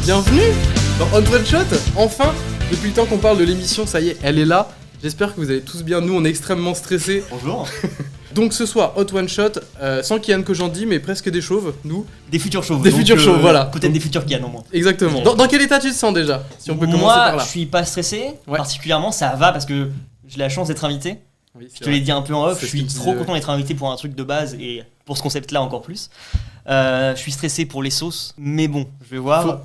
Bienvenue dans On One Shot. Enfin, depuis le temps qu'on parle de l'émission, ça y est, elle est là. J'espère que vous allez tous bien. Nous, on est extrêmement stressés. Bonjour. Donc ce soir, Hot One Shot, sans Kian Kojandi, mais presque des chauves, nous. Des futurs chauves. Des futurs chauves, voilà. Peut-être des futurs Kian au moins. Exactement. Dans quel état tu te sens déjà? Si on peut commencer par Moi, là. je suis pas stressé. Ouais. Particulièrement, ça va parce que j'ai la chance d'être invité. Oui, Je te l'ai dit un peu en off, C'est je ce suis que tu trop disais, content d'être invité pour un truc de base et pour ce concept-là encore plus. Je suis stressé pour les sauces, mais bon, je vais voir. Faut-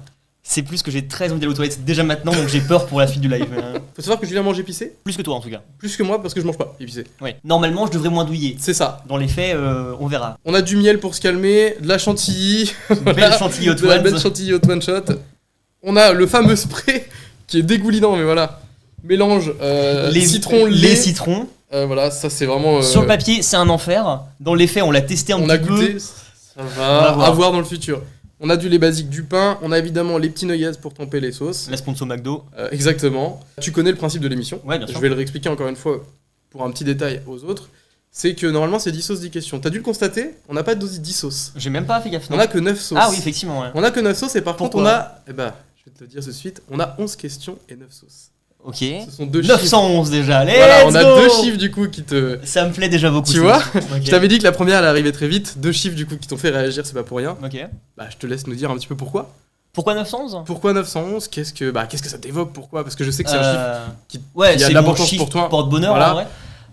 C'est plus que j'ai très envie d'aller aux toilettes déjà maintenant, donc j'ai peur pour la suite du live. Faut savoir que Julien mange épicé, Plus que toi en tout cas. plus que moi parce que je mange pas épicé. Ouais. Normalement, je devrais moins douiller. C'est ça. Dans les faits, on verra. On a du miel pour se calmer, de la chantilly, Belle chantilly Hot de la Ones. belle chantilly Hot One Shot. On a le fameux spray qui est dégoulinant, mais voilà. Mélange citron, lait. Les citrons. Voilà, ça c'est vraiment. Sur le papier, c'est un enfer. Dans les faits, on l'a testé un on petit a peu. goûté, ça On va va voir. à voir dans le futur. On a du lait basique, du pain, on a évidemment les petits nuggets pour tremper les sauces. La sponsor McDo. Exactement. Tu connais le principe de l'émission. Ouais, bien Je sûr. vais le réexpliquer encore une fois pour un petit détail aux autres. C'est que normalement c'est 10 sauces, 10 questions. T'as dû le constater, on n'a pas 10 sauces. J'ai même pas fait gaffe. On non. a que 9 sauces. Ah oui, effectivement. Ouais. On a que 9 sauces et par contre on Pourquoi a. Eh ben, je vais te le dire tout de suite, on a 11 questions et 9 sauces. Ok. Ce sont deux chiffres. 911 déjà. Let's Voilà, on a go. 2 chiffres du coup qui te. Ça me plaît déjà beaucoup. Tu ça. vois Ok. Je t'avais dit que la première elle arrivait très vite. 2 chiffres du coup qui t'ont fait réagir, c'est pas pour rien. Ok. Bah, je te laisse nous dire un petit peu pourquoi. Pourquoi 911 Pourquoi 911 qu'est-ce que ça t'évoque? Pourquoi? Parce que je sais que c'est un chiffre qui Ouais, qui a c'est de mon l'importance chiffre pour toi. porte bonheur Voilà. en vrai.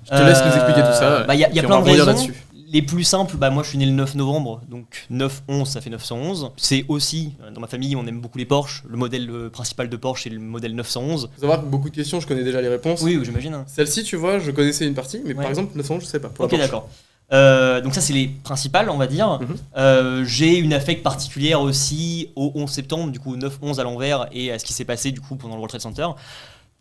Je te laisse nous expliquer tout ça. Bah, y a puis on plein va de rebondir raisons. là-dessus. Les plus simples, bah moi je suis né le 9 novembre, donc 9-11 ça fait 911. C'est aussi, dans ma famille on aime beaucoup les Porsche, le modèle principal de Porsche c'est le modèle 911. Faut savoir que beaucoup de questions, je connais déjà les réponses. Oui, j'imagine. Hein. Celle-ci, tu vois, je connaissais une partie, mais Ouais. par exemple 911, je sais pas. Pour Ok, la Porsche. d'accord. Donc ça c'est les principales on va dire. Mhm. J'ai une affect particulière aussi au 11 septembre, du coup 9-11 à l'envers et à ce qui s'est passé du coup pendant le World Trade Center.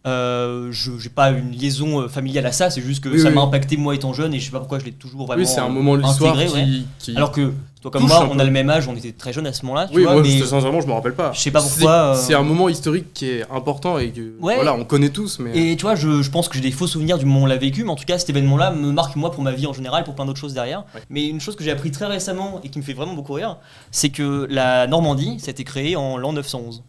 J'ai pas une liaison familiale à ça, c'est juste que Oui, ça oui. m'a impacté moi étant jeune et je sais pas pourquoi je l'ai toujours vraiment Oui, c'est un moment de l'histoire intégré, ouais. qui. Alors que toi comme touche moi un on peu. a le même âge, on était très jeunes à ce moment-là, tu Oui, vois, moi, mais sincèrement, je me rappelle pas. je sais pas pourquoi, C'est un moment historique qui est important et que. Ouais. Voilà, on connaît tous, mais. et tu vois, je pense que j'ai des faux souvenirs du moment où on l'a vécu, mais en tout cas, cet événement-là me marque moi pour ma vie en général, pour plein d'autres choses derrière. Ouais. Mais une chose que j'ai appris très récemment et qui me fait vraiment beaucoup rire, c'est que la Normandie, ça a été créé en l'an 911.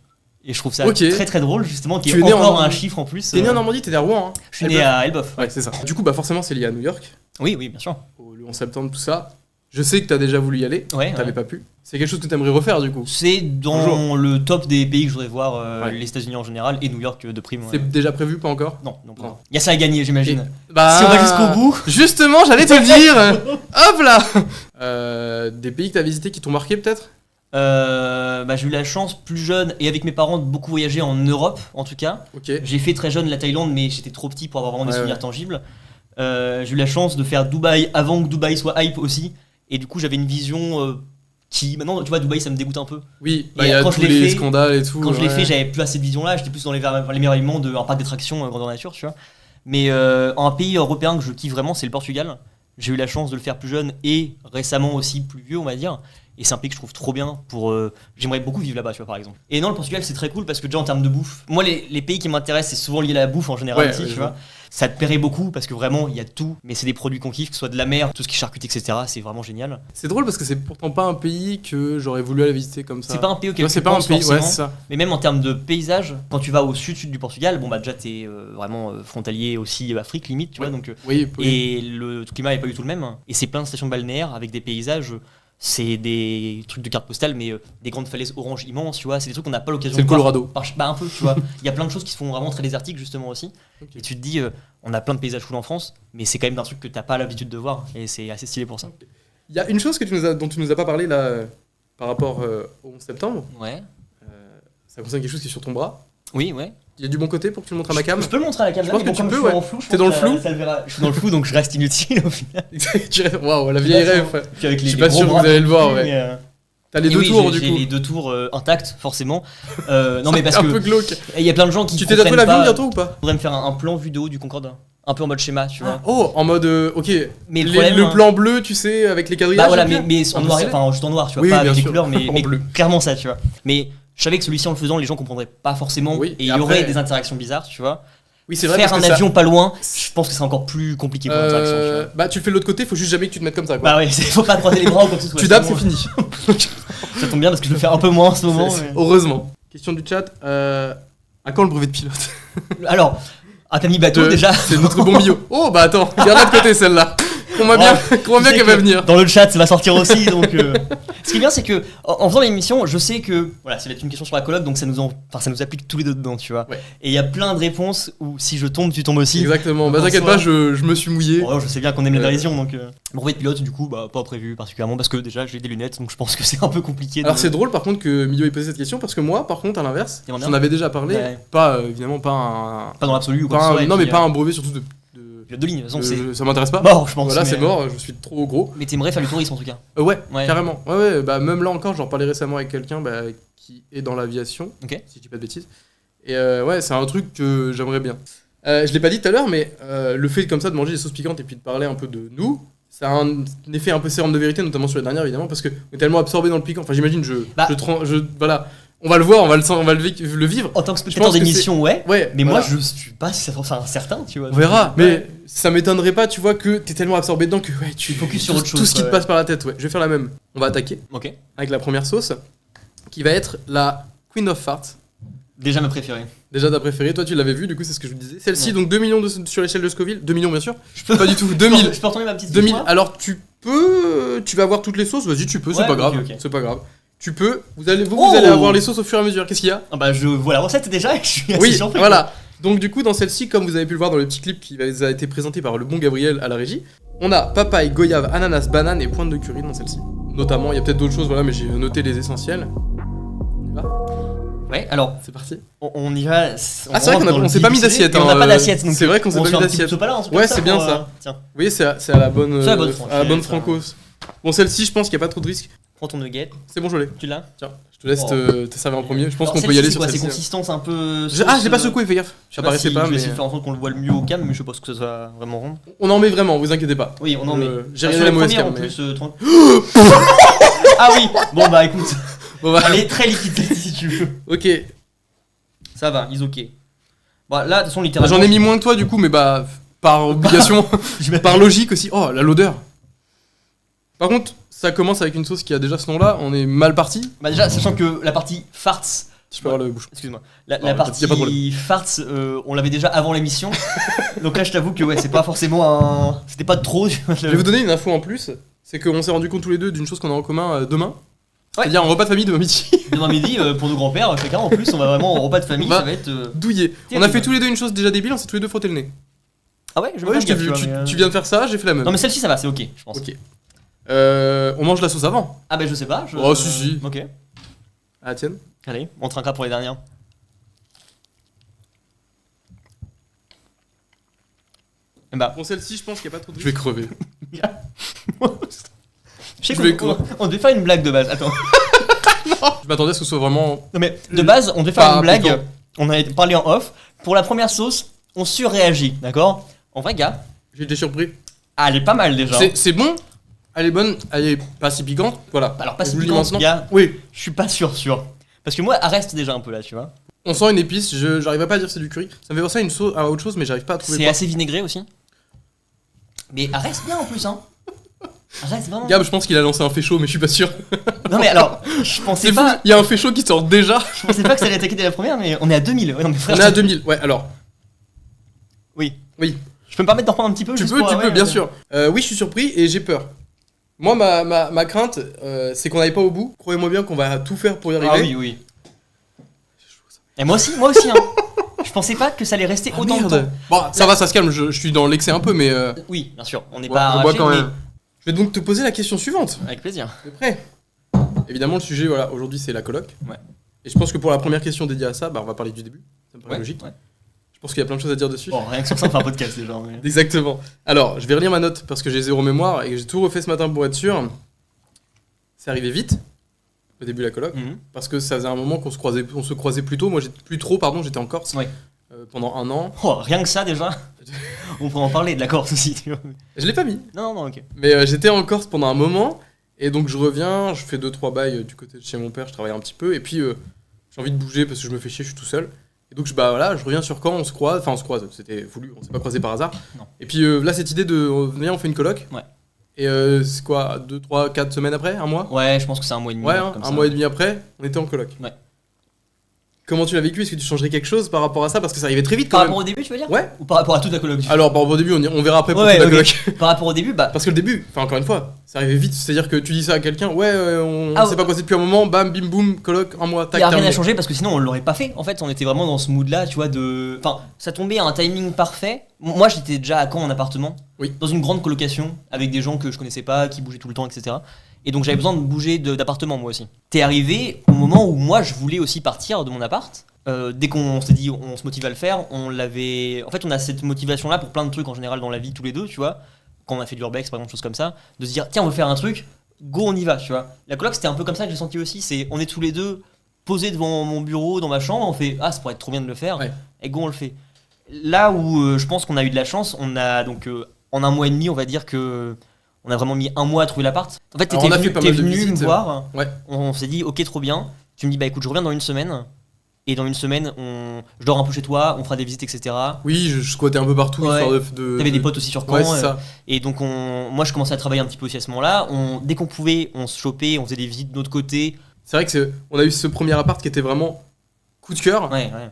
Et je trouve ça Ok. très très drôle, justement, qu'il y Tu ait es né encore en- un chiffre en plus. T'es né en Normandie, t'es né à Rouen, hein? Je suis né à Elbeuf. Ouais, c'est ça. Du coup, bah forcément, c'est lié à New York, Oui, bien sûr. le 11 septembre, tout ça. Je sais que t'as déjà voulu y aller, Ouais, t'avais ouais. pas pu. C'est quelque chose que t'aimerais refaire, du coup. C'est dans le top des pays que je voudrais voir, Ouais. les États-Unis en général et New York de prime. Ouais. C'est déjà prévu, pas encore? Non. Non. Il y a ça à gagner, j'imagine. Bah. Si on va jusqu'au bout. Justement, j'allais te le dire. Hop là. Des pays que t'as visités qui t'ont marqué, peut-être? J'ai eu la chance plus jeune et avec mes parents de beaucoup voyager en Europe en tout cas. Ok. J'ai fait très jeune la Thaïlande mais j'étais trop petit pour avoir vraiment des Ouais, souvenirs ouais. tangibles. J'ai eu la chance de faire Dubaï avant que Dubaï soit hype aussi et du coup j'avais une vision qui maintenant tu vois Dubaï ça me dégoûte un peu. Oui, Et il y a quand tous je l'ai les fait- scandales et tout. Quand je l'ai ouais. fait j'avais plus assez de vision là, j'étais plus dans les meilleurs éléments d'un parc d'attractions grandeur nature tu vois. Mais un pays européen que je kiffe vraiment c'est le Portugal. J'ai eu la chance de le faire plus jeune et récemment aussi plus vieux on va dire. Et c'est un pays que je trouve trop bien pour. J'aimerais beaucoup vivre là-bas, tu vois, par exemple. Et non, le Portugal, c'est très cool parce que déjà en termes de bouffe, moi, les pays qui m'intéressent, c'est souvent lié à la bouffe en général Ouais, aussi, ouais, tu je vois. Ça te plairait beaucoup parce que vraiment, il y a tout, mais c'est des produits qu'on kiffe, que ce soit de la mer, tout ce qui est charcuterie, etc. C'est vraiment génial. C'est drôle parce que c'est pourtant pas un pays que j'aurais voulu aller visiter comme ça. C'est pas un pays auquel Non, tu c'est pas un penses pays, ouais, forcément, c'est ça. mais même en termes de paysage, quand tu vas au sud du Portugal, bon, bah déjà, t'es vraiment frontalier aussi Afrique, limite, tu vois, donc. Oui, oui. Et le climat est pas du tout le même. Et c'est plein de stations balnéaires avec des paysages. C'est des trucs de carte postale, mais des grandes falaises oranges immenses, tu vois. C'est des trucs qu'on n'a pas l'occasion C'est de le voir. Colorado. Bah, un peu, tu vois. Il y a plein de choses qui se font vraiment très désertiques, justement aussi. Ok. Et tu te dis, on a plein de paysages cool en France, mais c'est quand même un truc que t'as pas l'habitude de voir. Et c'est assez stylé pour ça. Il y a une chose dont tu nous as pas parlé là, par rapport au 11 septembre. Ouais. Ça concerne quelque chose qui est sur ton bras. Oui, ouais. Il y a du bon côté pour que tu le montres à ma cam. Je peux le montrer à la caméra. Je pense mais que bon, tu comme peux, je suis ouais. en flou, je T'es pense dans le que flou ça le verra. Je suis dans le flou, donc je reste inutile au final. Waouh, la vieille rêve. Puis avec Je les suis pas gros sûr que bras vous allez le voir, dessus, ouais. mais, T'as les et deux oui, tours j'ai du coup. les deux tours intacts, forcément. Non, mais parce un que peu glauque. il y a plein de gens qui Tu t'es tatoué comprennent l'avion pas. bientôt ou pas? Je voudrais me faire un plan vue de haut du Concorde, un peu en mode schéma, tu vois. Oh, en mode ok. Mais le problème, le plan bleu, tu sais, avec les quadrillages. Bah voilà, et tout. mais en Ah, noir, stylé. enfin juste en noir, tu vois, Oui, pas bien avec des sûr. couleurs, En mais bleu. clairement ça, tu vois. Mais je savais que celui-ci en le faisant, les gens comprendraient pas forcément, Oui, et et il y aurait après- des interactions bizarres, tu vois. Oui, c'est vrai. Faire parce un que avion pas loin, je pense que c'est encore plus compliqué pour l'interaction, tu vois. Bah tu le fais de l'autre côté, faut juste jamais que tu te mettes comme ça quoi. Bah ouais, faut pas croiser les bras ou quoi que ce soit. tu dabs, c'est bon. fini. Ça tombe bien parce que je le fais un peu moins en ce moment. Heureusement. Question du chat. À quand le brevet de pilote? Alors, un Camille Bateau déjà. C'est notre bon Mio. Oh bah attends, garde-la de côté celle-là. Crois-moi bien, Tu sais qu'elle va que venir. Dans le chat, ça va sortir aussi. Donc, ce qui est bien, c'est que en faisant l'émission, je sais que voilà, ça va être une question sur la coloc, donc ça nous applique tous les deux dedans, tu vois. Ouais. Et il y a plein de réponses où si je tombe, tu tombes aussi. Exactement, bah En t'inquiète soi- pas, je me suis mouillé. Bon, je sais bien qu'on aime les dérisions, donc brevet de pilote, du coup, bah pas prévu particulièrement parce que déjà j'ai des lunettes, donc je pense que c'est un peu compliqué. Alors c'est drôle par contre que Mio ait posé cette question parce que moi, par contre, à l'inverse, T'aimerais j'en bien avais déjà parlé. Ouais. Pas évidemment pas un. Pas dans l'absolu ou quoi pas que ce un- soit, et non, mais puis, pas un brevet surtout de. pilote de ligne, de toute façon, c'est Ça m'intéresse pas. mort, je pense. Voilà, mais, c'est mort, je suis trop gros. Mais t'aimerais faire du tourisme en tout cas. Ouais, Ouais. carrément. Ouais, bah même là encore, j'en parlais récemment avec quelqu'un qui est dans l'aviation, Ok. si je dis pas de bêtises. Et ouais, c'est un truc que j'aimerais bien. Je l'ai pas dit tout à l'heure, mais le fait comme ça de manger des sauces piquantes et puis de parler un peu de nous, ça a un effet un peu sérum de vérité, notamment sur les dernières évidemment, parce que on est tellement absorbé dans le piquant. Enfin, j'imagine, voilà, on va le voir, on va le vivre. En tant que Je spectateur pense que d'émission, ouais. Ouais, Mais voilà. moi, je suis pas certain, tu vois. On verra, mais Ouais. ça m'étonnerait pas, tu vois, que t'es tellement absorbé dedans que ouais, tu Focus sur tout- autre chose, Tout ce qui te ouais. passe par la tête, ouais. Je vais faire la même. On va attaquer Ok. avec la première sauce, qui va être la Queen of Farts. Déjà ma préférée. Déjà ta préférée, toi tu l'avais vu, du coup c'est ce que je vous disais. Celle-ci, Ouais. donc 2 millions sur l'échelle de Scoville. 2 millions bien sûr. Je peux Pas du tout, 2000. Je peux retourner ma petite 2000. sauce, moi Alors tu vas voir toutes les sauces, vas-y tu peux, c'est Ouais, pas ok, grave. ok. C'est pas grave. Tu peux, vous allez Oh avoir les sauces au fur et à mesure. Qu'est-ce qu'il y a? Ah bah je vois la recette déjà et je suis assez Oui, surpris. voilà. Donc du coup dans celle-ci, comme vous avez pu le voir dans le petit clip qui a été présenté par le bon Gabriel à la régie, on a papaye, goyave, ananas, banane et pointe de curry dans celle-ci. Notamment, il y a peut-être d'autres choses, voilà, mais j'ai noté les essentiels. On y va? Ouais, alors C'est parti. on y va. Ah, c'est vrai qu'on s'est pas mis d'assiette, On hein, n'a pas d'assiette, donc c'est vrai qu'on s'est on pas se fait mis un petit d'assiette. sopalin, un truc Ouais, comme ça c'est bien pour, ça. Tiens, Oui, c'est à la bonne, C'est à la bonne à la bonne franquette, francos. Bon, celle-ci, je pense qu'il n'y a pas trop de risques. prends ton nugget. C'est bon, je l'ai. Tu l'as? Tiens, je te laisse Oh. te servir en premier. Je pense Alors, qu'on peut y celle-ci, aller c'est sur quoi, celle-ci. C'est consistance un peu. Ah, je l'ai pas sauce, secoué, fais gaffe. je sais Ça paraissait si pas, je vais mais essayer de faire en sorte qu'on le voit le mieux au cam, mais je suppose que ça va vraiment rendre. on en met vraiment, vous inquiétez pas. Oui, on en met. J'ai Ah, rien sur la la mauvaise première cam, en mais- plus. Ah oui. Bon bah écoute, Bon, bah, elle est très liquide si tu veux. ok. Ça va, is ok. Bon là, de toute façon littéralement. J'en ai mis moins que toi, du coup, mais bah, par obligation, par logique aussi. Oh, l'odeur. Par contre, ça commence avec une sauce qui a déjà ce nom-là. On est mal parti. Bah déjà, sachant que la partie farts, Je peux avoir le bouchon. excuse-moi, la Non, y a pas de partie problème. farts, on l'avait déjà avant l'émission. Donc là, je t'avoue que ouais, c'est pas forcément un, c'était pas trop. Je vais vous donner une info en plus. C'est qu'on s'est rendu compte tous les deux d'une chose qu'on a en commun demain. Ouais. C'est-à-dire un repas de famille demain midi. Demain midi, pour nos grands-pères, chacun en plus, on va vraiment au repas de famille, On va ça va être. Douillé. On a Terrible. fait tous les deux une chose déjà débile, on s'est tous les deux frotté le nez. Ah ouais, je Ouais, me je t'ai vu. Tu viens de faire ça, j'ai fait la même. Non mais celle-ci ça va, c'est ok, je pense. Ok. On mange la sauce avant. Ah bah je sais pas. Oh, si. Ok. Ah, tienne. Allez, on trinquera pour les dernières. Et bah, Bon, celle-ci, je pense qu'il n'y a pas trop de. Je vais crever. je sais Je vais qu'on on devait faire une blague de base. Attends. Je m'attendais à ce que ce soit vraiment. Non mais de base, on devait faire Pas une blague. piquant. On avait parlé en off. Pour la première sauce, on surréagit, d'accord? En vrai, gars, J'ai été surpris. ah, elle est pas mal déjà. C'est bon. Elle est bonne. Elle est pas si piquante. Voilà. Alors pas Je si vous le dis piquante, maintenant. gars. Oui. Je suis pas sûr. Parce que moi, elle reste déjà un peu là, tu vois. On sent une épice. J'arriverai pas à dire que c'est du curry. Ça me fait penser à une sauce, à autre chose, mais j'arrive pas à trouver. C'est quoi. assez vinaigré aussi. Mais elle reste bien en plus, hein. Elle reste vraiment. Gab, je pense qu'il a lancé un fait chaud, mais je suis pas sûr. Non mais alors, je pensais C'est fou. pas. Il y a un fait chaud qui sort déjà. Je pensais pas que ça allait attaquer dès la première, mais on est à 2000. Ouais, non, mais frère, On est à 2000. Ouais, alors. Oui. Oui. Je peux me permettre d'en prendre un petit peu Tu juste peux, pour- tu ouais, peux, bien ouais. sûr. Oui, je suis surpris et j'ai peur. Moi, ma crainte, c'est qu'on n'aille pas au bout. Croyez-moi bien qu'on va tout faire pour y arriver. Ah oui, oui. Et moi aussi, hein. Je pensais pas que ça allait rester Ah, autant de merde. temps. Bon, ça va, ça se calme. Je suis dans l'excès un peu, mais. Oui, bien sûr. On n'est on pas voit arraché, quand mais même. Je vais donc te poser la question suivante. avec plaisir. T'es prêt? Évidemment, le sujet, voilà, aujourd'hui, c'est la coloc. Ouais. Et je pense que pour la première question dédiée à ça, bah, on va parler du début. Ça me paraît Ouais, logique. ouais. Je pense qu'il y a plein de choses à dire dessus. Bon, rien que sur ça, on fait un podcast déjà. Mais... Exactement. Alors, je vais relire ma note parce que j'ai zéro mémoire et que j'ai tout refait ce matin pour être sûr. C'est arrivé vite, au début de la coloc, Mhm. parce que ça faisait un moment qu'on se croisait plus tôt. Moi, plus trop, pardon, j'étais en Corse Ouais. pendant un an. Oh, rien que ça déjà. On pourrait en parler de la Corse aussi, tu vois. Je l'ai pas mis, Non, ok. mais j'étais en Corse pendant un moment et donc je reviens, je fais 2-3 bails du côté de chez mon père, je travaille un petit peu et puis j'ai envie de bouger parce que je me fais chier, je suis tout seul. Et donc bah voilà, je reviens sur Caen, on se croise, c'était voulu, on s'est pas croisé par hasard. Non. Et puis là cette idée de viens on fait une coloc. Ouais. Et c'est quoi 2, 3, 4 semaines après, un mois? Ouais, je pense que c'est un mois et demi. Ouais, hein, comme un ça. mois et demi après, on était en coloc. Ouais. comment tu l'as vécu? Est-ce que tu changerais quelque chose par rapport à ça? Parce que ça arrivait très vite quand Par même. rapport au début, tu veux dire? Ouais. Ou par rapport à toute la coloc? Alors, par rapport au début, on verra après pour Ouais, toute la ok. coloc. Par rapport au début, bah. Parce que le début, enfin encore une fois, ça arrivait vite. C'est-à-dire que tu dis ça à quelqu'un, ouais, on Ah, sait pas quoi c'est depuis un moment, bam, bim, boum, coloc, un mois, Il tac, y a rien terminé. à changer parce que sinon on l'aurait pas fait. En fait, on était vraiment dans ce mood là, tu vois, de. Enfin, ça tombait à un timing parfait. Moi, j'étais déjà à Caen en appartement. Oui. Dans une grande colocation avec des gens que je connaissais pas, qui bougeaient tout le temps, etc. Et donc j'avais besoin de bouger d'appartement moi aussi. T'es arrivé au moment où moi je voulais aussi partir de mon appart. Dès qu'on s'est dit on se motive à le faire, on l'avait. En fait, on a cette motivation là pour plein de trucs en général dans la vie tous les deux, tu vois. Quand on a fait de l'urbex par exemple, choses comme ça, de se dire tiens, on veut faire un truc, go, on y va, tu vois. La coloc, c'était un peu comme ça que j'ai senti aussi. C'est on est tous les deux posés devant mon bureau, dans ma chambre, on fait ah, ça pourrait être trop bien de le faire, Ouais. et go, on le fait. Là où je pense qu'on a eu de la chance, on a donc en un mois et demi, on va dire que on a vraiment mis un mois à trouver l'appart. En fait, Alors, on a fait t'es pas mal de venu me visites. voir, Ouais. on s'est dit ok, trop bien. Tu me dis bah écoute, je reviens dans une semaine. Et dans une semaine, je dors un peu chez toi, on fera des visites, etc. Oui, je squattais un peu partout, Ouais. histoire de. T'avais des potes aussi sur Caen. Ouais, c'est ça. Et donc, moi, je commençais à travailler un petit peu aussi à ce moment-là. Dès qu'on pouvait, on se chopait, on faisait des visites de notre côté. C'est vrai que on a eu ce premier appart qui était vraiment coup de cœur Ouais, ouais.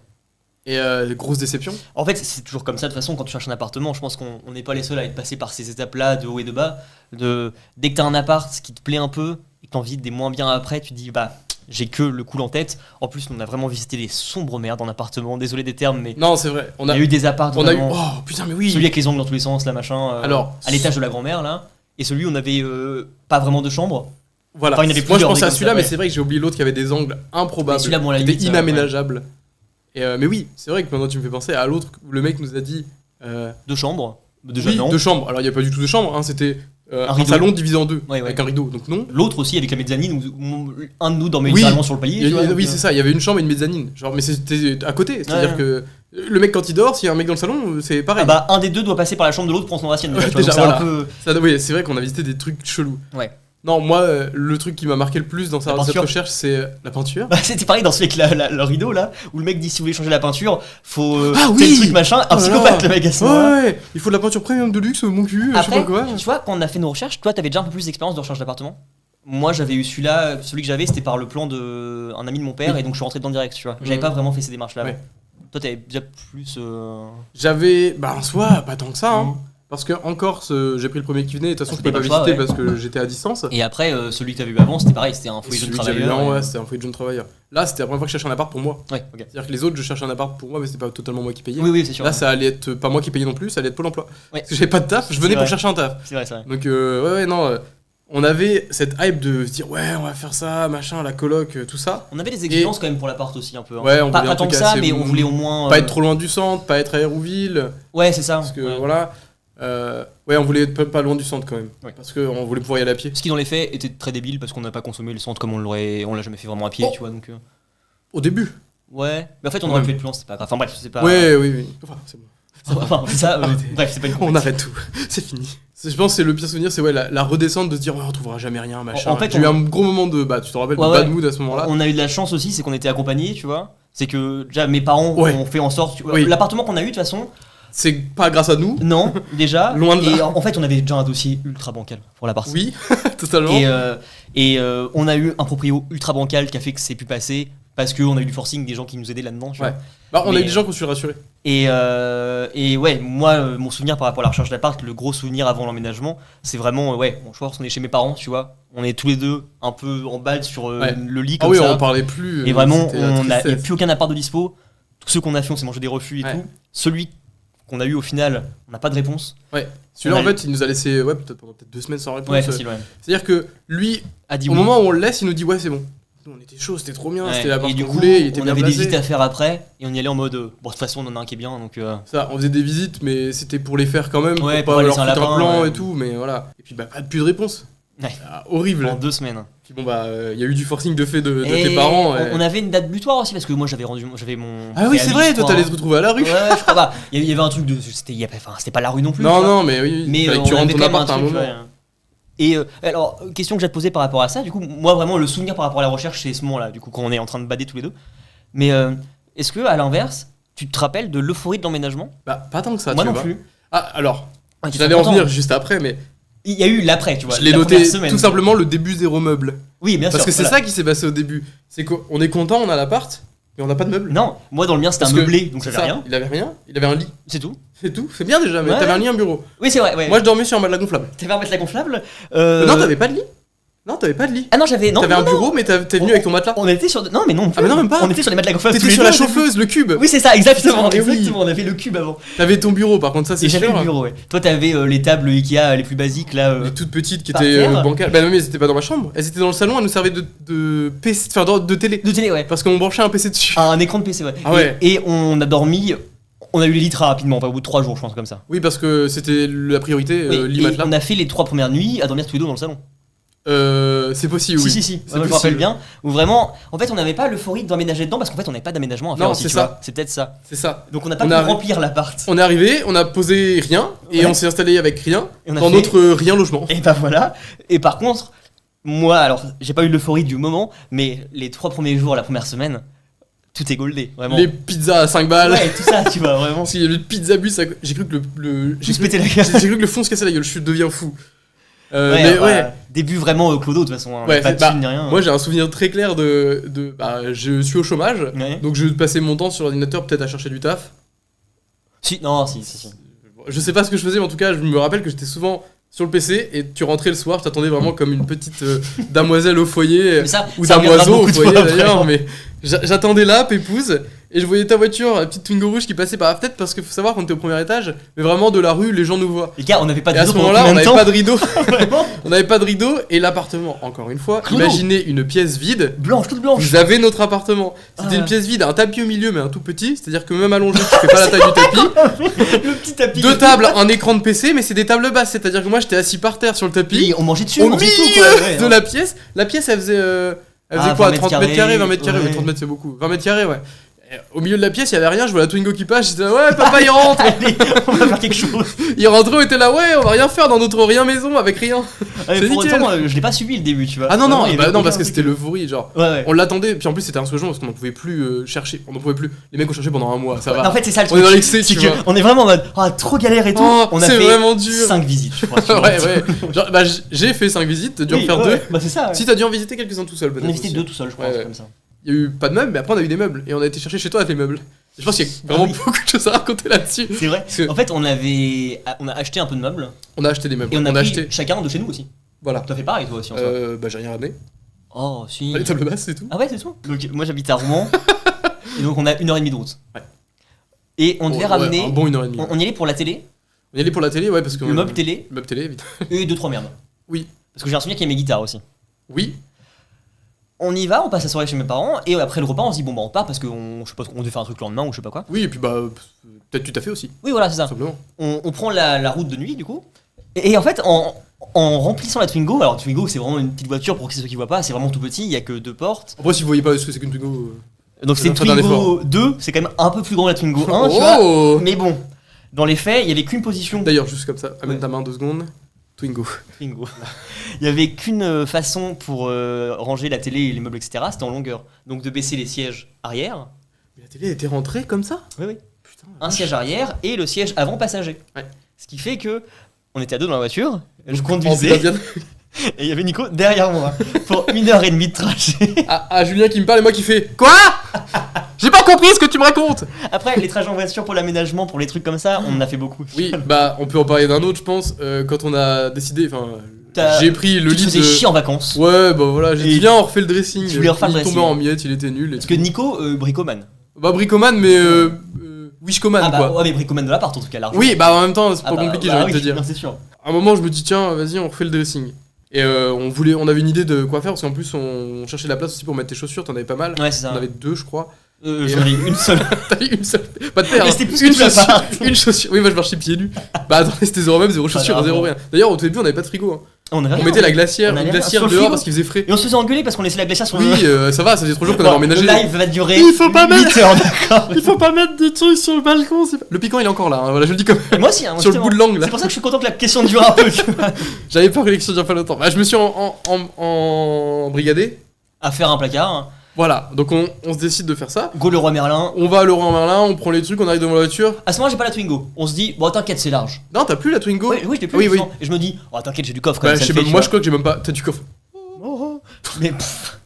et grosse déception. En fait, c'est toujours comme ça. De toute façon, quand tu cherches un appartement, je pense qu'on n'est pas les seuls à être passés par ces étapes-là, de haut et de bas. Dès que t'as un appart qui te plaît un peu et que t'en visites des moins bien après, tu te dis, bah, j'ai que le cool en tête. En plus, on a vraiment visité des sombres merdes en appartement. Désolé des termes, mais Non, c'est vrai. il y a eu des apparts On a eu. vraiment. Oh putain, mais oui. Celui avec les angles dans tous les sens, là, machin. Alors, à l'étage de la grand-mère, là. Et celui où on avait pas vraiment de chambre. Voilà. Enfin, il y en avait Moi, je plusieurs, pensais des à comme celui-là, ça, mais ouais. c'est vrai que j'ai oublié l'autre qui avait des angles improbables. Mais celui-là, bon, à la C'était limite, ça, inaménageable. Et mais oui, c'est vrai que maintenant tu me fais penser à l'autre. Le mec nous a dit. Deux chambres. Déjà, Oui, non. deux chambres. Alors il y a pas du tout de chambre. Hein, c'était un rideau. salon divisé en deux Ouais, ouais. avec un rideau. Donc non. L'autre aussi avec la mezzanine où un de nous dormait Oui. littéralement sur le palier. tu vois, donc, Oui, c'est ça. Il y avait une chambre et une mezzanine. Genre, mais c'était à côté. C'est-à-dire Ouais. que le mec quand il dort, s'il y a un mec dans le salon, c'est pareil. Ah bah, un des deux doit passer par la chambre de l'autre pour prendre son assiette. Ouais, tu vois, donc déjà, c'est un voilà. peu. Oui, c'est vrai qu'on a visité des trucs chelous. Ouais. Non, moi, le truc qui m'a marqué le plus dans La cette peinture. recherche, c'est la peinture. Bah, c'était pareil dans celui avec le rideau là, où le mec dit si vous voulez changer la peinture, faut Ah tel oui. truc machin, un Oh là psychopathe là. le mec à ce moment-là. Ouais, il faut de la peinture premium de luxe, mon cul, je sais Après, pas quoi. tu vois, quand on a fait nos recherches, toi t'avais déjà un peu plus d'expérience de recherche d'appartement. Moi j'avais eu celui-là, celui que j'avais c'était par le plan d'un ami de mon père Oui. et donc je suis rentré dedans direct, tu vois. J'avais Mhm. pas vraiment fait ces démarches là. Ouais. Toi t'avais déjà plus. J'avais, bah en soi, pas tant que ça, hein. Mhm. Parce que en Corse, j'ai pris le premier qui venait, et de toute façon, Ah, je pouvais pas c'était pas le visiter choix, parce que j'étais à distance. Et après, celui que t'avais eu avant, c'était pareil, c'était un Et foyer de celui jeune que j'avais eu travailleur. avant, et- ouais, c'était un foyer de jeune travailleur. Là, c'était la première fois que je cherchais un appart pour moi. Ouais, ok. C'est-à-dire que les autres, je cherchais un appart pour moi, mais c'était pas totalement moi qui payais. Oui, oui, c'est sûr. Là, ça allait être pas moi qui payais non plus, ça allait être Pôle emploi. Ouais. Parce que j'avais pas de taf, je C'est venais pour vrai. chercher un taf. C'est vrai, c'est vrai. Donc, ouais, non. On avait cette hype de se dire, ouais, on va faire ça, machin, la coloc, tout ça. On avait des exigences quand même pour l'appart aussi un peu. hein. Ouais, on pas voulait un tant truc que ça, assez mais on bon. voulait au moins. Pas être trop loin du centre, pas être à Hérouville. Ouais, c'est ça. Parce que Ouais. voilà. Ouais, on voulait être pas loin du centre quand même. Ouais. Parce qu'on voulait pouvoir y aller à pied. Ce qui dans les faits était très débile parce qu'on n'a pas consommé le centre comme on l'a jamais fait vraiment à pied, Oh. tu vois. Donc, Au début. ouais. Mais en fait, on Ouais. aurait pu être plus loin, c'est pas grave. Enfin bref, c'est pas. Ouais, oui, oui. Enfin, c'est bon. Enfin, c'est ça. Arrêtez. Bref, c'est pas une. On arrête tout. C'est fini. Je pense que c'est le pire souvenir, c'est ouais, la redescente de se dire, ouais, on trouvera jamais rien, machin. En fait, j'ai eu on- un gros moment de. Bah, tu te rappelles, Ouais, de ouais. bad mood à ce moment-là. On a eu de la chance aussi, c'est qu'on était accompagnés, tu vois. C'est que déjà mes parents Ouais. ont fait en sorte. Oui. L'appartement qu'on a eu de toute façon, C'est pas grâce à nous. non, déjà. Loin de Et là. en fait, on avait déjà un dossier ultra bancal pour l'appart. Oui, totalement. Et on a eu un proprio ultra bancal qui a fait que c'est pu passer parce qu'on a eu du forcing, des gens qui nous aidaient là-dedans. Tu Ouais. vois. Bah, on a Mais- eu des gens qui ont su rassurer. Et ouais, moi, mon souvenir par rapport à la recherche d'appart, le gros souvenir avant l'emménagement, c'est vraiment, ouais, bon, je pense qu'on est chez mes parents, tu vois. On est tous les deux un peu en balle sur Ouais. le lit Ah comme oui, ça. on parlait plus. Et vraiment, c'était la il n'y a tristesse. plus aucun appart de dispo. Tous ceux qu'on a fait, on s'est mangé des refus et Ouais. tout. Celui qu'on a eu au final, on n'a pas de réponse. Ouais. Celui-là, On a en fait, il nous a laissé, ouais, peut-être pendant 2 semaines sans réponse. Ouais, facile, ouais. C'est-à-dire que lui, A dit au oui. moment où on le laisse, il nous dit, ouais, c'est bon. Nous, on était chaud, c'était trop bien, Ouais. c'était la Et porte du qu'on coup, voulait, il était on bien avait des placé. visites à faire après et on y allait en mode, bon, de toute façon, on en a un qui est bien, donc. Ça, on faisait des visites, mais c'était pour les faire quand même, Ouais, pour pour pas leur laisser un foutre un lapin, plan ouais. et tout, mais voilà. Et puis, bah, plus de réponse. Ouais. Ah, horrible. En 2 semaines. Puis bon, bah, il y a eu du forcing de fait de Et tes parents. on avait une date butoir aussi parce que moi j'avais mon. Ah oui, c'est préavis, vrai, je toi, crois, t'allais hein. te retrouver à la rue. Ouais, je crois pas. Il y avait un truc de. C'était pas la rue non plus. Non, tu vois. non, mais oui, Mais fallait que on tu rentres avait ton quand même un appart à un truc. moment. Ouais. Et alors, question que j'ai à te poser par rapport à ça, du coup, moi vraiment le souvenir par rapport à la recherche, c'est ce moment-là, du coup, quand on est en train de bader tous les deux. Mais est-ce que, à l'inverse, tu te rappelles de l'euphorie de l'emménagement? Bah, pas tant que ça, Moi tu non vois. plus. Ah, alors, Ouais, tu j'allais serais en venir content. juste après, mais Il y a eu l'après, tu vois. je l'ai la noté première semaine. tout simplement le début zéro meuble. Oui, bien sûr. Parce que c'est voilà. ça qui s'est passé au début. C'est qu'on est content, on a l'appart, Mais on n'a pas de meubles. Non, moi dans le mien c'était un Parce que meublé, donc c'est j'avais ça, rien. Il avait rien, il avait un lit. C'est tout. C'est tout, c'est bien déjà, mais Ouais. t'avais un lit, un bureau. Oui, c'est vrai, ouais. Moi je dormais sur un matelas gonflable. T'avais un matelas gonflable. Non, t'avais pas de lit. Non, t'avais pas de lit. Ah non, j'avais. Non, T'avais non, un non. bureau, mais t'es venu avec ton matelas. On était sur. Non, mais non. Ah, mais non, même pas. On était sur les matelas gonflables. tous T'étais les sur deux, la au début. chauffeuse, le cube. Oui, c'est ça, exactement. Putain, mais oui. Exactement, on avait le cube avant. T'avais ton bureau, par contre, ça c'est Et j'avais sûr. le bureau, ouais. Toi, t'avais les tables Ikea les plus basiques là. Les toutes petites qui par étaient terre. bancales. Bah non, mais elles étaient pas dans ma chambre. Elles étaient dans le salon, elles nous servaient de PC, enfin de télé. De télé, ouais. Parce qu'on branchait un PC dessus. Un écran de PC, ouais. Ah ouais. Et on a dormi. On a eu les lits très rapidement, enfin au bout de 3 jours, je pense, comme ça. Oui, parce que c'était la priorité, Oui, lit et matelas. on a fait les 3 premières nuits à dormir tous les deux dans le salon. C'est possible, oui. Si, C'est je me possible. rappelle bien. Où vraiment, en fait, on n'avait pas l'euphorie d'emménager dedans parce qu'en fait, on n'avait pas d'aménagement à faire Non, aussi, c'est tu ça. vois. C'est peut-être ça. C'est ça. Donc on n'a pas On pu a- remplir l'appart. On est arrivé, on a posé rien, et Ouais. on s'est installé avec rien, Et on a dans fait- notre rien logement. Et bah voilà. Et par contre, moi, alors, j'ai pas eu l'euphorie du moment, mais les 3 premiers jours, la première semaine, tout est goldé, vraiment. Les pizzas à 5 balles. Ouais, tout ça, tu vois, vraiment. Parce qu'il y avait le pizza bus, j'ai cru que Tout se pétait la gueule. j'ai cru que le fond se cassait la gueule, je deviens fou. Ouais, Mais bah, ouais, Début vraiment clodo, de toute façon. Hein, Ouais, pas de bah, thune ni rien. moi j'ai un souvenir très clair bah, je suis au chômage, Ouais. donc je passais mon temps sur l'ordinateur peut-être à chercher du taf. Si, non, si. Je sais pas ce que je faisais, mais en tout cas, je me rappelle que j'étais souvent sur le PC et tu rentrais le soir, je t'attendais vraiment comme une petite damoiselle au foyer, Mais ça, ou ça reviendra damoiseau au beaucoup de foyer fois après, d'ailleurs, hein. mais j'attendais là, pépouze, et je voyais ta voiture, la petite Twingo rouge qui passait par la fenêtre parce qu'il faut savoir qu'on était au premier étage, mais vraiment de la rue, les gens nous voient. Les gars, on n'avait pas de Et à ce rideau pendant moment-là, on combien de n'avait temps pas de rideau, Vraiment on n'avait pas de rideau, et l'appartement, encore une fois, Clodo. imaginez une pièce vide. Blanche, toute blanche. Vous avez notre appartement. C'était Ah. une pièce vide, un tapis au milieu, mais un tout petit. C'est-à-dire que même allongé, tu fais pas la taille du tapis. Le petit tapis. Deux tables, un écran de PC, mais c'est des tables basses. C'est-à-dire que moi, j'étais assis par terre sur le tapis, Et on mangeait dessus, au on mangeait milieu tout, quoi. Ouais, de hein. la pièce. La pièce, elle faisait Ah, quoi 20 30 mètres carrés, 20 mètres carrés. ouais. Ouais, 30 mètres, c'est beaucoup. 20 mètres carrés, ouais. Et au milieu de la pièce, il y avait rien. Je vois la Twingo qui passe. J'étais là, ouais, papa, il rentre. Allez, on va faire quelque chose. Il rentrait, on était là, ouais, on va rien faire dans notre rien maison avec rien. Ouais, C'est pour nickel. autant, je l'ai pas subi le début, tu vois. Ah non, non, Vraiment, il y bah avait non, aucun parce que truc. c'était l'euphorie. Genre, Ouais, ouais. on l'attendait. Puis en plus, c'était un soulagement parce qu'on en pouvait plus chercher. On en pouvait plus. Les mecs ont cherché pendant un mois, ça va. Non, en fait, c'est ça le On est truc. dans l'excès, C'est tu que vois. on est vraiment en mode ah trop galère et tout. Oh, On a c'est fait vraiment dur. 5 visites, je crois. tu vois. Ouais, ouais. Genre, bah, j'ai fait 5 visites, t'as dû en Oui, faire ouais, 2. ouais. Bah c'est ça. Ouais. Si t'as dû en visiter quelques-uns tout seul, peut-être. On a visité aussi. 2 tout seul, je crois, Ouais, un truc ouais. comme ça. Il y a eu pas de meubles, mais après on a eu des meubles. Et on a été chercher chez toi avec les meubles. Et je pense qu'il y a vraiment Ah oui. beaucoup de choses à raconter là-dessus. C'est vrai. Parce que- En fait, on a acheté un peu de meubles On a acheté des meubles. et on a pris acheté. chacun de chez nous aussi. Voilà. T'as fait pareil toi aussi en soi. Bah, j'ai rien ramené. Oh si. Les tables basses, c'est tout. Ah ouais, c'est tout. Donc moi j'habite à Rouen et donc on a 1h30 de route. Ouais. Et on devait Ouais, ramener. un bon 1h30. On y allait pour la télé, On y allait pour la télé, ouais, parce que. le meuble télé Le meuble télé, évidemment. et 2-3 merdes. Oui. Parce que j'ai un souvenir qu'il y a mes guitares aussi. Oui. On y va, on passe la soirée chez mes parents et après le repas on se dit bon bah on part parce qu'on je sais pas on devait faire un truc le lendemain ou je sais pas quoi. Oui, et puis bah. Peut-être tu t'as fait aussi, Oui voilà c'est ça. tout simplement. On prend la route de nuit du coup. Et en fait en remplissant la Twingo, alors Twingo c'est vraiment une petite voiture pour ceux qui voient pas, c'est vraiment tout petit, il y a que 2 portes. Après, si vous voyez pas ce que c'est qu'une Twingo. Donc c'est une Faites un Twingo 2, c'est quand même un peu plus grand que la Twingo 1 tu vois. Oh Mais bon, dans les faits, il y avait qu'une position D'ailleurs, juste comme ça, amène Ouais. ta main 2 secondes. Twingo. Twingo. Il y avait qu'une façon pour ranger la télé et les meubles etc, c'était en longueur. Donc de baisser les sièges arrière, Mais la télé était rentrée comme ça. oui oui, Putain. un siège arrière et le siège avant passager. Ouais. Ce qui fait que on était à deux dans la voiture, je Oh, conduisais bien. et il y avait Nico derrière moi pour 1h30 de trajet. Julien qui me parle et moi qui fais quoi. J'ai pas compris ce que tu me racontes. Après les trajets en voiture pour l'aménagement, pour les trucs comme ça, on en a fait beaucoup. Oui, bah on peut en parler d'un autre, je pense. Quand on a décidé, enfin, T'as- j'ai pris le Tu te lit faisais de. chier en vacances. Ouais, bah voilà, j'ai Et dit viens, on refait le dressing. tu voulais refaire le Il tombait dressing. en miettes, il était nul. Et Parce que Nico, bricoman. Bah bricoman, mais wishcoman Ah bah quoi. ouais mais bricoman de l'appart en tout cas large. Oui, bah en même temps, c'est Ah pas bah, compliqué, bah j'ai envie de oui, te dire. non, c'est sûr. À un moment, je me dis tiens, vas-y, on refait le dressing. Et on avait une idée de quoi faire parce qu'en plus on cherchait la place aussi pour mettre tes chaussures, t'en avais pas mal. Ouais c'est ça. On avait 2 je crois. J'en ai une seule. T'as eu une seule. Pas de paire. Mais hein. c'était plus que Une tout l'appart. chaussure. Une chaussure. Oui, moi je marchais pieds nus. Bah attends, c'était zéro même, zéro chaussure, grave, zéro ouais. rien. D'ailleurs, au début, on avait pas de frigo. Hein. On avait On rien, mettait la glacière, on avait une rien. glacière Sur le dehors frigo. parce qu'il faisait frais. Et on se faisait engueuler parce qu'on laissait la glacière sur Oui, ça va, ça faisait 3 jours qu'on avait Non, emménagé. le live va durer Il faut pas 8 heures, d'accord. Il faut pas mettre des trucs sur le balcon. Le piquant, il est encore là. Hein. Voilà, je le dis comme Moi aussi, hein, moi, sur le justement. bout de l'angle. là. C'est pour ça que je suis content que la question dure un peu. Tu vois. J'avais pas réfléchi il y a pas longtemps. Bah, je me suis en brigadé. À faire un placard. Hein. Voilà, donc on se décide de faire ça. Go le roi Merlin. On va à Leroy Merlin, on prend les trucs, on arrive devant la voiture. À ce moment, j'ai pas la Twingo. On se dit, bon, t'inquiète, c'est large. Non, t'as plus la Twingo. Oui, je l'ai plus. Oui, oui. justement. Et je me dis, oh, t'inquiète, j'ai du coffre quand Bah, même. je ça sais le même, fait, moi tu je crois que j'ai même pas. T'as du coffre. vois. Mais pff,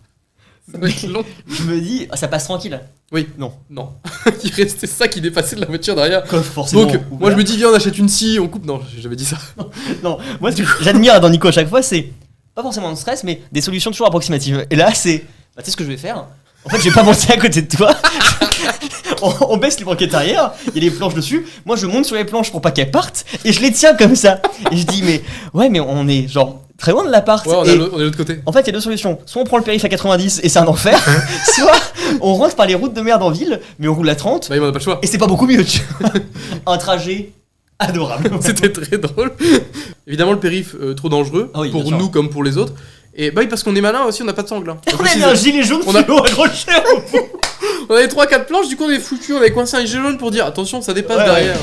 Ça va être long. je me dis, ça passe tranquille. Oui. Non. Non. Il restait ça qui dépassait de la voiture derrière. Coffre, forcément. Donc, moi je me dis, viens, on achète une scie, on coupe. Non, j'avais dit ça. Non, moi ce que j'admire dans Nico à chaque fois, c'est pas forcément de stress, mais des solutions toujours approximatives. Et là, c'est. Bah, tu sais ce que je vais faire? En fait, je vais pas monter à côté de toi. On baisse les banquettes arrière, il y a les planches dessus. Moi, je monte sur les planches pour pas qu'elles partent et je les tiens comme ça. Et je dis, mais ouais, mais on est genre très loin de l'appart. Ouais, on est de l'autre côté. En fait, il y a deux solutions. Soit on prend le périph' à 90 et c'est un enfer, soit on rentre par les routes de merde en ville, mais on roule à 30 Bah, il m'en a pas le choix. et c'est pas beaucoup mieux, tu vois. Un trajet adorable. C'était très drôle. Évidemment, le périph' trop dangereux Ah oui, pour bien sûr. nous comme pour les autres. Et bah oui, parce qu'on est malin aussi, on n'a pas de sangle. Hein. On a mis un gilet jaune On a- fluo accroché au bout. On avait 3-4 planches, du coup on est foutu, on avait coincé un gilet jaune pour dire attention, ça dépasse Ouais, derrière.